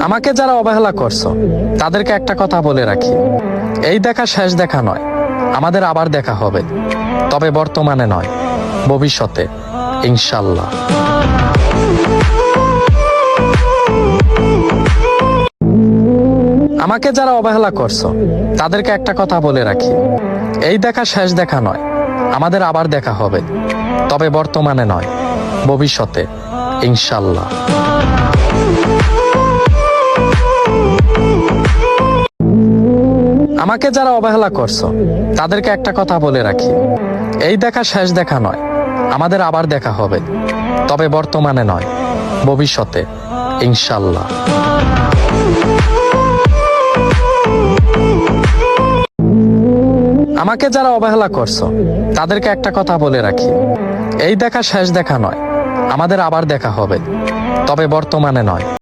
আমাকে যারা অবহেলা করছো তাদেরকে একটা কথা বলে রাখি, এই দেখা শেষ দেখা নয়, আমাদের আবার দেখা হবে, তবে বর্তমানে নয়, ভবিষ্যতে ইনশাল্লাহ। আমাকে যারা অবহেলা করছো তাদেরকে একটা কথা বলে রাখি, এই দেখা শেষ দেখা নয়, আমাদের আবার দেখা হবে, তবে বর্তমানে নয়, ভবিষ্যতে ইনশাল্লাহ। আমাকে যারা অবহেলা করছো তাদেরকে একটা কথা বলে রাখি, এই দেখা শেষ দেখা নয়, আমাদের আবার দেখা হবে, তবে বর্তমানে নয়, ভবিষ্যতে ইনশাল্লাহ। আমাকে যারা অবহেলা করছো তাদেরকে একটা কথা বলে রাখি, এই দেখা শেষ দেখা নয়, আমাদের আবার দেখা হবে, তবে বর্তমানে নয়,